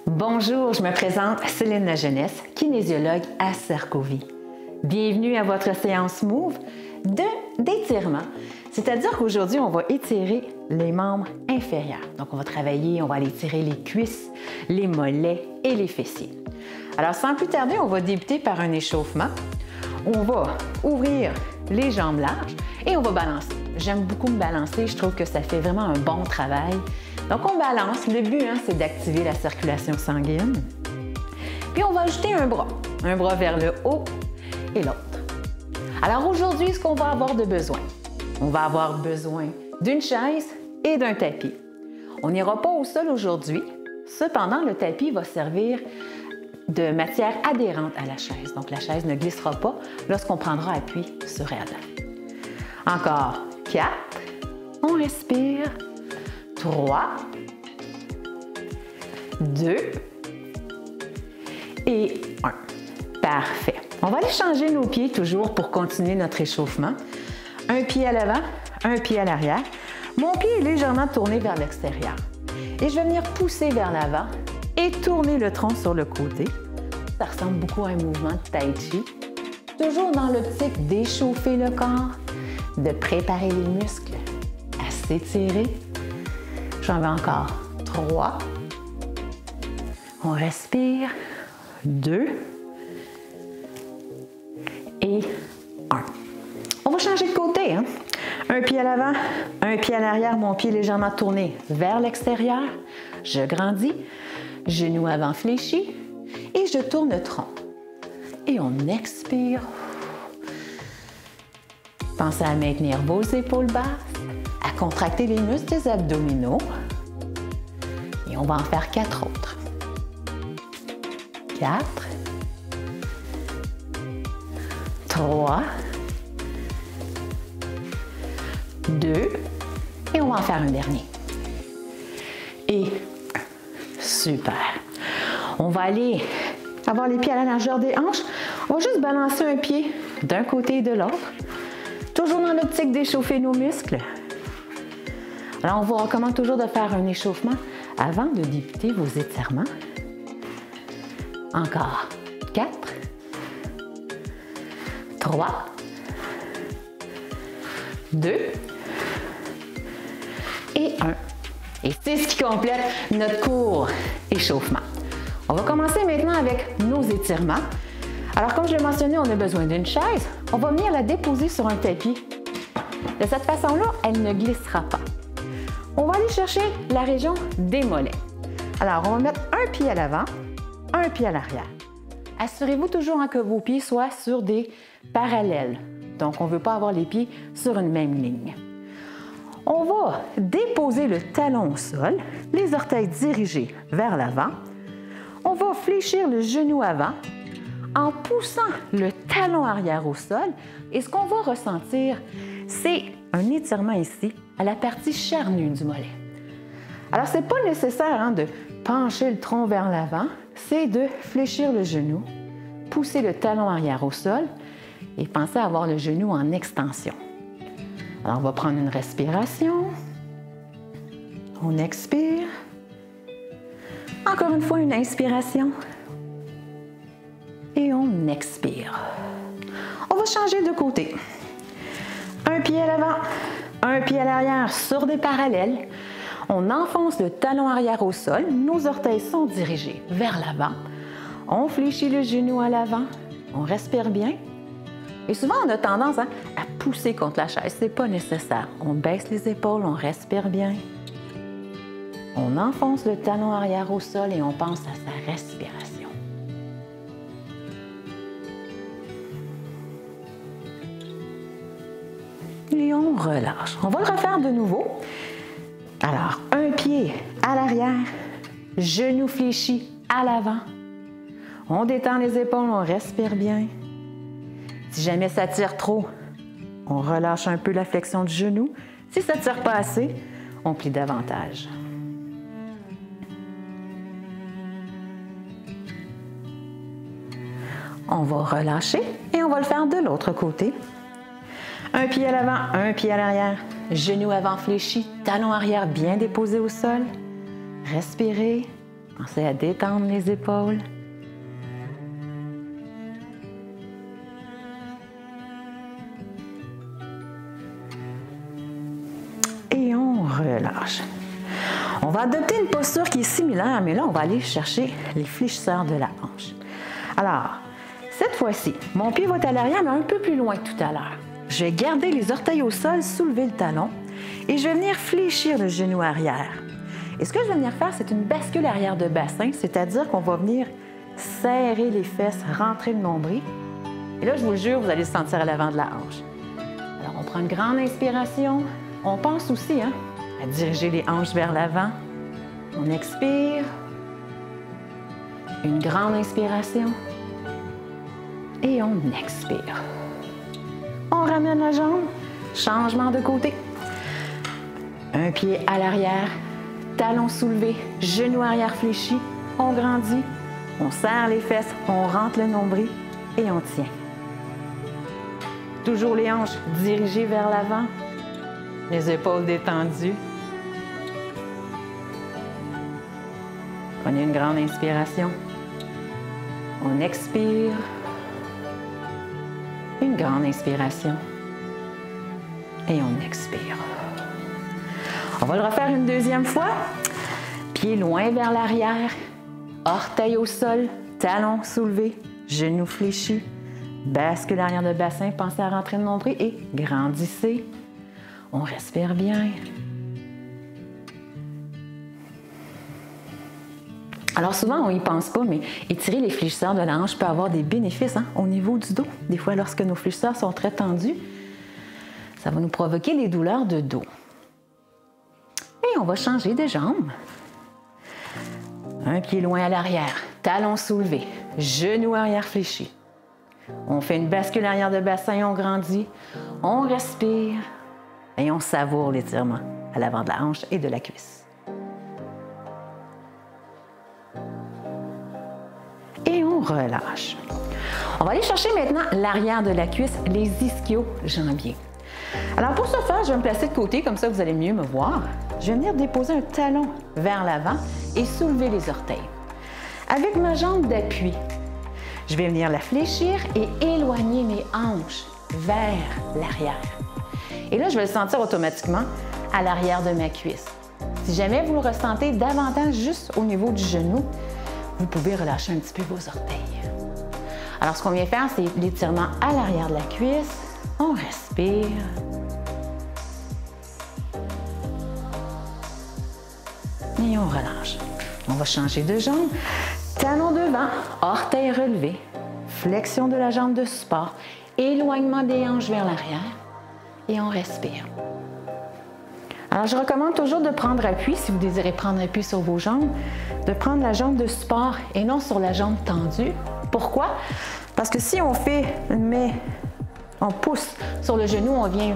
Bonjour, je me présente Céline Lajeunesse, kinésiologue à Cercovie. Bienvenue à votre séance Move d'étirement. C'est-à-dire qu'aujourd'hui, on va étirer les membres inférieurs. Donc, on va aller étirer les cuisses, les mollets et les fessiers. Alors, sans plus tarder, on va débuter par un échauffement. On va ouvrir les jambes larges et on va balancer. J'aime beaucoup me balancer, je trouve que ça fait vraiment un bon travail. Donc, on balance. Le but, c'est d'activer la circulation sanguine. Puis, on va ajouter un bras vers le haut et l'autre. Alors, aujourd'hui, ce qu'on va avoir de besoin? On va avoir besoin d'une chaise et d'un tapis. On n'ira pas au sol aujourd'hui. Cependant, le tapis va servir de matière adhérente à la chaise. Donc, la chaise ne glissera pas lorsqu'on prendra appui sur elle. Encore 4. On respire. 3, 2 et 1. Parfait. On va aller changer nos pieds toujours pour continuer notre échauffement. Un pied à l'avant, un pied à l'arrière. Mon pied est légèrement tourné vers l'extérieur. Et je vais venir pousser vers l'avant et tourner le tronc sur le côté. Ça ressemble beaucoup à un mouvement de tai chi. Toujours dans l'optique d'échauffer le corps, de préparer les muscles à s'étirer. J'en vais encore 3. On respire. 2. Et 1. On va changer de côté. Un pied à l'avant, un pied à l'arrière, mon pied légèrement tourné vers l'extérieur. Je grandis. Genou avant fléchi. Et je tourne le tronc. Et on expire. Pensez à maintenir vos épaules basses. À contracter les muscles des abdominaux. Et on va en faire 4 autres. 4, 3, 2, et on va en faire un dernier. Et super. On va aller avoir les pieds à la largeur des hanches. On va juste balancer un pied d'un côté et de l'autre. Toujours dans l'optique d'échauffer nos muscles. Alors, on vous recommande toujours de faire un échauffement avant de débuter vos étirements. Encore 4, 3, 2 et 1. Et c'est ce qui complète notre court échauffement. On va commencer maintenant avec nos étirements. Alors, comme je l'ai mentionné, on a besoin d'une chaise. On va venir la déposer sur un tapis. De cette façon-là, elle ne glissera pas. On va aller chercher la région des mollets. Alors, on va mettre un pied à l'avant, un pied à l'arrière. Assurez-vous toujours que vos pieds soient sur des parallèles. Donc, on ne veut pas avoir les pieds sur une même ligne. On va déposer le talon au sol, les orteils dirigés vers l'avant. On va fléchir le genou avant en poussant le talon arrière au sol. Et ce qu'on va ressentir, c'est un étirement ici à la partie charnue du mollet. Alors, ce n'est pas nécessaire de pencher le tronc vers l'avant, c'est de fléchir le genou, pousser le talon arrière au sol et penser à avoir le genou en extension. Alors, on va prendre une respiration. On expire. Encore une fois, une inspiration. Et on expire. On va changer de côté. Un pied à l'avant, un pied à l'arrière sur des parallèles. On enfonce le talon arrière au sol. Nos orteils sont dirigés vers l'avant. On fléchit le genou à l'avant. On respire bien. Et souvent, on a tendance à pousser contre la chaise. Ce n'est pas nécessaire. On baisse les épaules, on respire bien. On enfonce le talon arrière au sol et on pense à sa respiration. Et on relâche. On va le refaire de nouveau. Alors, un pied à l'arrière, genou fléchi à l'avant. On détend les épaules, on respire bien. Si jamais ça tire trop, on relâche un peu la flexion du genou. Si ça ne tire pas assez, on plie davantage. On va relâcher et on va le faire de l'autre côté. Un pied à l'avant, un pied à l'arrière. Genou avant fléchi, talon arrière bien déposé au sol. Respirez. Pensez à détendre les épaules. Et on relâche. On va adopter une posture qui est similaire, mais là, on va aller chercher les fléchisseurs de la hanche. Alors, cette fois-ci, mon pied va être à l'arrière, mais un peu plus loin que tout à l'heure. Je vais garder les orteils au sol, soulever le talon et je vais venir fléchir le genou arrière. Et ce que je vais venir faire, c'est une bascule arrière de bassin, c'est-à-dire qu'on va venir serrer les fesses, rentrer le nombril. Et là, je vous le jure, vous allez le sentir à l'avant de la hanche. Alors, on prend une grande inspiration. On pense aussi à diriger les hanches vers l'avant. On expire. Une grande inspiration. Et on expire. On ramène la jambe. Changement de côté. Un pied à l'arrière. Talon soulevé. Genou arrière fléchi. On grandit. On serre les fesses. On rentre le nombril. Et on tient. Toujours les hanches dirigées vers l'avant. Les épaules détendues. Prenez une grande inspiration. On expire. Une grande inspiration. Et on expire. On va le refaire une deuxième fois. Pieds loin vers l'arrière. Orteils au sol. Talons soulevés. Genoux fléchis. Bascule arrière de bassin. Pensez à rentrer le nombril et grandissez. On respire bien. Alors souvent, on n'y pense pas, mais étirer les fléchisseurs de la hanche peut avoir des bénéfices au niveau du dos. Des fois, lorsque nos fléchisseurs sont très tendus, ça va nous provoquer des douleurs de dos. Et on va changer de jambe. Un pied loin à l'arrière, talon soulevé, genou arrière fléchi. On fait une bascule arrière de bassin, on grandit, on respire et on savoure l'étirement à l'avant de la hanche et de la cuisse. Et on relâche. On va aller chercher maintenant l'arrière de la cuisse, les ischio-jambiers. Alors pour ce faire, je vais me placer de côté, comme ça vous allez mieux me voir. Je vais venir déposer un talon vers l'avant et soulever les orteils. Avec ma jambe d'appui, je vais venir la fléchir et éloigner mes hanches vers l'arrière. Et là, je vais le sentir automatiquement à l'arrière de ma cuisse. Si jamais vous le ressentez davantage juste au niveau du genou, vous pouvez relâcher un petit peu vos orteils. Alors, ce qu'on vient faire, c'est l'étirement à l'arrière de la cuisse. On respire. Et on relâche. On va changer de jambe. Talon devant, orteils relevés, flexion de la jambe de support, éloignement des hanches vers l'arrière et on respire. Alors, je recommande toujours de prendre appui, si vous désirez prendre appui sur vos jambes, de prendre la jambe de support et non sur la jambe tendue. Pourquoi? Parce que si on on pousse sur le genou, on vient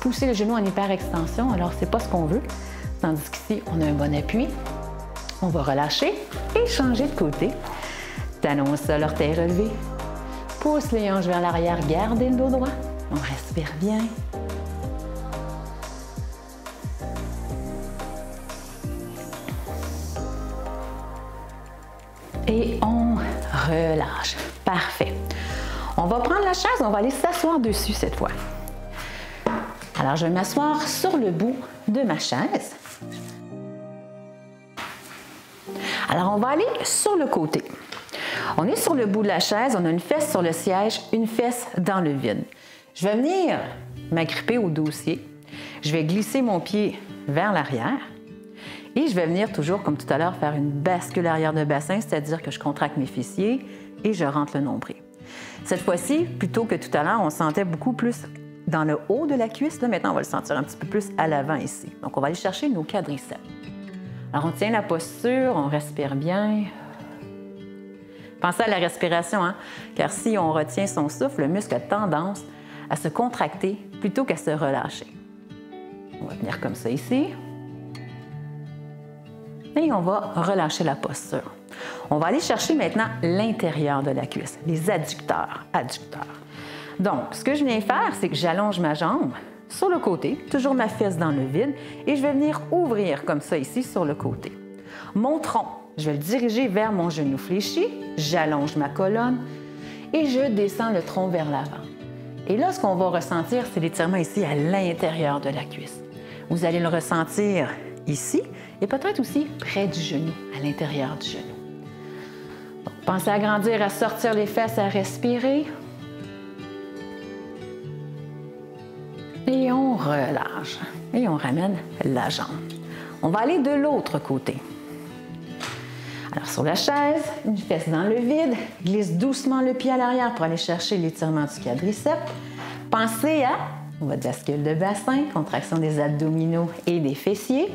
pousser le genou en hyperextension, alors c'est pas ce qu'on veut. Tandis qu'ici, on a un bon appui. On va relâcher et changer de côté. Talon au sol, orteils relevés. Pousse les hanches vers l'arrière, gardez le dos droit. On respire bien. Et on relâche. Parfait. On va prendre la chaise, on va aller s'asseoir dessus cette fois. Alors, je vais m'asseoir sur le bout de ma chaise. Alors, on va aller sur le côté. On est sur le bout de la chaise, on a une fesse sur le siège, une fesse dans le vide. Je vais venir m'agripper au dossier. Je vais glisser mon pied vers l'arrière et je vais venir toujours, comme tout à l'heure, faire une bascule arrière de bassin, c'est-à-dire que je contracte mes fessiers et je rentre le nombril. Cette fois-ci, plutôt que tout à l'heure, on sentait beaucoup plus dans le haut de la cuisse. Là, maintenant, on va le sentir un petit peu plus à l'avant ici. Donc, on va aller chercher nos quadriceps. Alors, on tient la posture, on respire bien. Pensez à la respiration, car si on retient son souffle, le muscle a tendance à se contracter plutôt qu'à se relâcher. On va venir comme ça ici. Et on va relâcher la posture. On va aller chercher maintenant l'intérieur de la cuisse, les adducteurs. Donc, ce que je viens faire, c'est que j'allonge ma jambe sur le côté, toujours ma fesse dans le vide, et je vais venir ouvrir comme ça ici sur le côté. Mon tronc je vais le diriger vers mon genou fléchi, j'allonge ma colonne et je descends le tronc vers l'avant. Et là, ce qu'on va ressentir, c'est l'étirement ici à l'intérieur de la cuisse. Vous allez le ressentir ici et peut-être aussi près du genou, à l'intérieur du genou. Donc, pensez à grandir, à sortir les fesses, à respirer. Et on relâche. Et on ramène la jambe. On va aller de l'autre côté. Alors, sur la chaise, une fesse dans le vide, glisse doucement le pied à l'arrière pour aller chercher l'étirement du quadriceps. Pensez à votre bascule de bassin, contraction des abdominaux et des fessiers.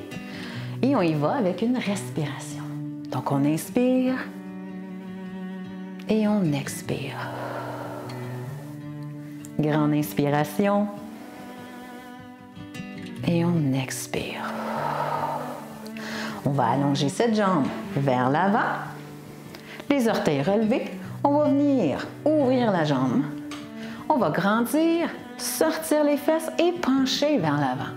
Et on y va avec une respiration. Donc, on inspire et on expire. Grande inspiration et on expire. On va allonger cette jambe vers l'avant, les orteils relevés. On va venir ouvrir la jambe. On va grandir, sortir les fesses et pencher vers l'avant.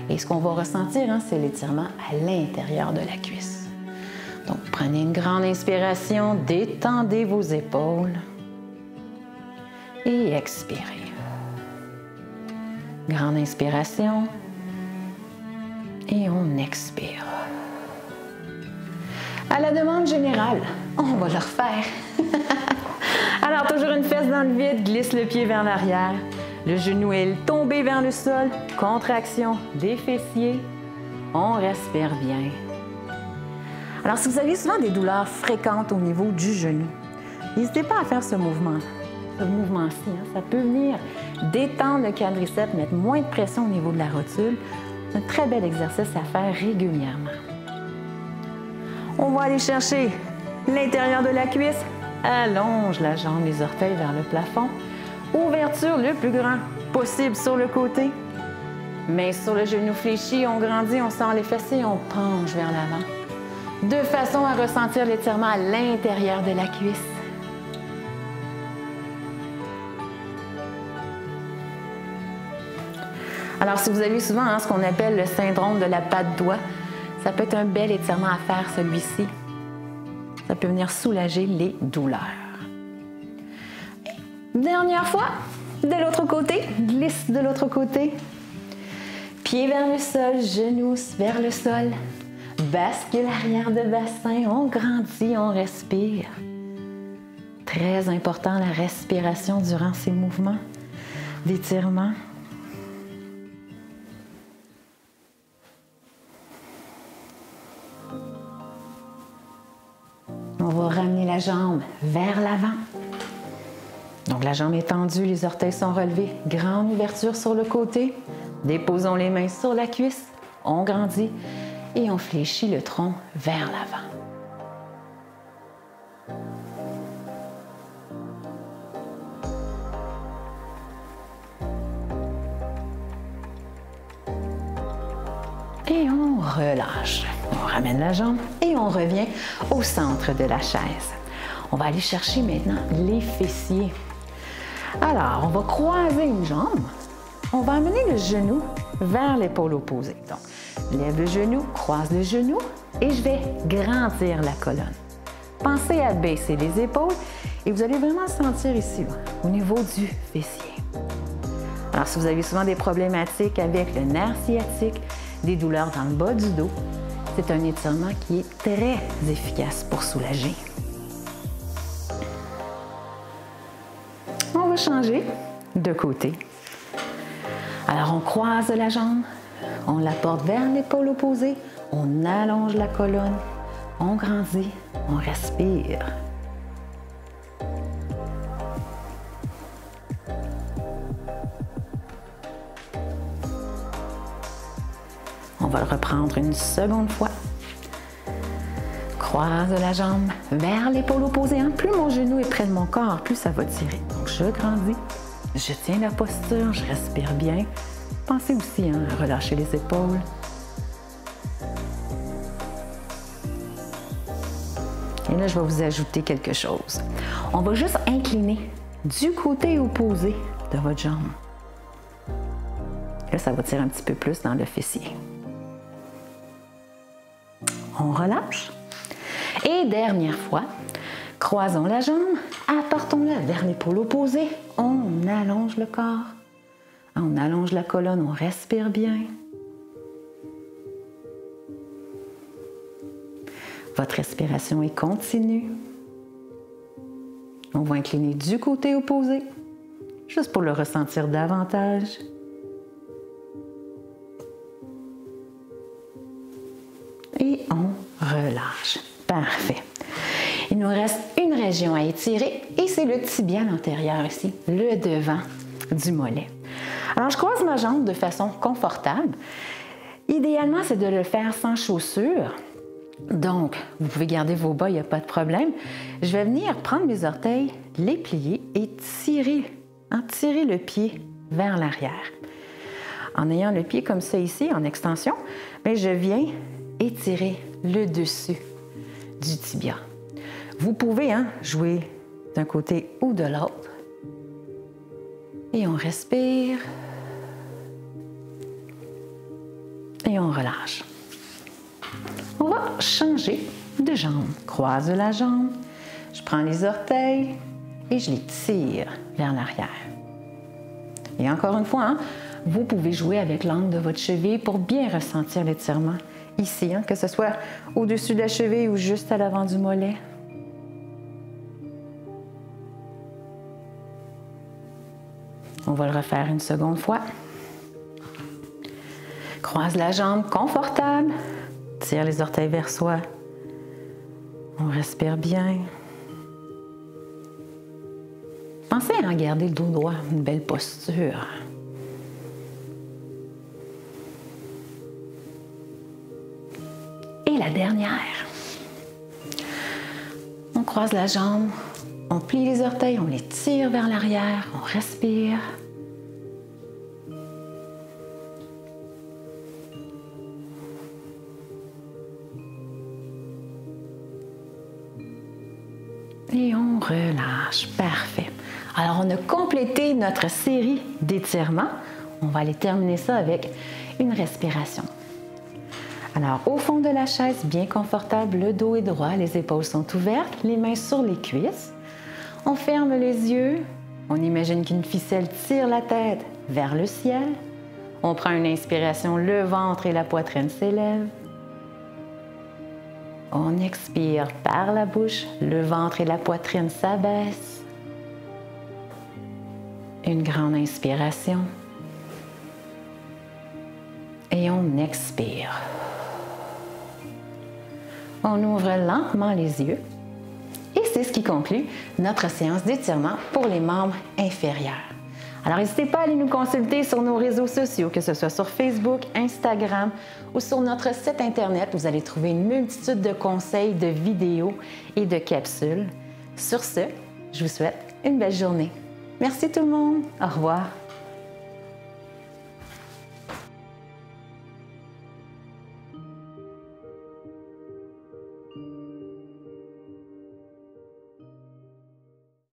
Et ce qu'on va ressentir, c'est l'étirement à l'intérieur de la cuisse. Donc, prenez une grande inspiration, détendez vos épaules et expirez. Grande inspiration et on expire. À la demande générale, on va le refaire. Alors, toujours une fesse dans le vide, glisse le pied vers l'arrière. Le genou est tombé vers le sol. Contraction des fessiers. On respire bien. Alors, si vous avez souvent des douleurs fréquentes au niveau du genou, n'hésitez pas à faire ce mouvement. Ce mouvement-ci, ça peut venir détendre le quadriceps, mettre moins de pression au niveau de la rotule. C'est un très bel exercice à faire régulièrement. On va aller chercher l'intérieur de la cuisse. Allonge la jambe, les orteils vers le plafond. Ouverture le plus grand possible sur le côté. Main sur le genou fléchi, on grandit, on sort les fessiers, on penche vers l'avant. De façon à ressentir l'étirement à l'intérieur de la cuisse. Alors, si vous avez souvent ce qu'on appelle le syndrome de la patte doigt, ça peut être un bel étirement à faire, celui-ci. Ça peut venir soulager les douleurs. Dernière fois, de l'autre côté, glisse de l'autre côté. Pied vers le sol, genoux vers le sol. Bascule arrière de bassin, on grandit, on respire. Très important la respiration durant ces mouvements d'étirement. On va ramener la jambe vers l'avant. Donc la jambe est tendue, les orteils sont relevés. Grande ouverture sur le côté. Déposons les mains sur la cuisse. On grandit et on fléchit le tronc vers l'avant. Et on relâche. On ramène la jambe et on revient au centre de la chaise. On va aller chercher maintenant les fessiers. Alors, on va croiser une jambe. On va amener le genou vers l'épaule opposée. Donc, lève le genou, croise le genou et je vais grandir la colonne. Pensez à baisser les épaules et vous allez vraiment sentir ici, là, au niveau du fessier. Alors, si vous avez souvent des problématiques avec le nerf sciatique, des douleurs dans le bas du dos, c'est un étirement qui est très efficace pour soulager. On va changer de côté. Alors, on croise la jambe, on la porte vers l'épaule opposée, on allonge la colonne, on grandit, on respire. On va le reprendre une seconde fois. Croise la jambe vers l'épaule opposée. Plus mon genou est près de mon corps, plus ça va tirer. Donc, je grandis, je tiens la posture, je respire bien. Pensez aussi à relâcher les épaules. Et là, je vais vous ajouter quelque chose. On va juste incliner du côté opposé de votre jambe. Là, ça va tirer un petit peu plus dans le fessier. On relâche. Et dernière fois, croisons la jambe, apportons-la vers l'épaule opposée. On allonge le corps. On allonge la colonne, on respire bien. Votre respiration est continue. On va incliner du côté opposé, juste pour le ressentir davantage. Et on relâche. Parfait. Il nous reste une région à étirer et c'est le tibial antérieur ici, le devant du mollet. Alors, je croise ma jambe de façon confortable. Idéalement, c'est de le faire sans chaussures. Donc, vous pouvez garder vos bas, il n'y a pas de problème. Je vais venir prendre mes orteils, les plier et tirer le pied vers l'arrière. En ayant le pied comme ça ici, en extension, bien, je viens étirer le dessus du tibia. Vous pouvez jouer d'un côté ou de l'autre. Et on respire. Et on relâche. On va changer de jambe. Croise la jambe. Je prends les orteils et je les tire vers l'arrière. Et encore une fois, vous pouvez jouer avec l'angle de votre cheville pour bien ressentir l'étirement. Ici, que ce soit au-dessus de la cheville ou juste à l'avant du mollet. On va le refaire une seconde fois. Croise la jambe confortable. Tire les orteils vers soi. On respire bien. Pensez à en garder le dos droit, une belle posture. Et la dernière. On croise la jambe, on plie les orteils, on les tire vers l'arrière, on respire. Et on relâche. Parfait. Alors, on a complété notre série d'étirements. On va aller terminer ça avec une respiration. Alors, au fond de la chaise, bien confortable, le dos est droit, les épaules sont ouvertes, les mains sur les cuisses. On ferme les yeux. On imagine qu'une ficelle tire la tête vers le ciel. On prend une inspiration, le ventre et la poitrine s'élèvent. On expire par la bouche, le ventre et la poitrine s'abaissent. Une grande inspiration. Et on expire. On ouvre lentement les yeux. Et c'est ce qui conclut notre séance d'étirement pour les membres inférieurs. Alors, n'hésitez pas à aller nous consulter sur nos réseaux sociaux, que ce soit sur Facebook, Instagram ou sur notre site Internet. Vous allez trouver une multitude de conseils, de vidéos et de capsules. Sur ce, je vous souhaite une belle journée. Merci tout le monde. Au revoir.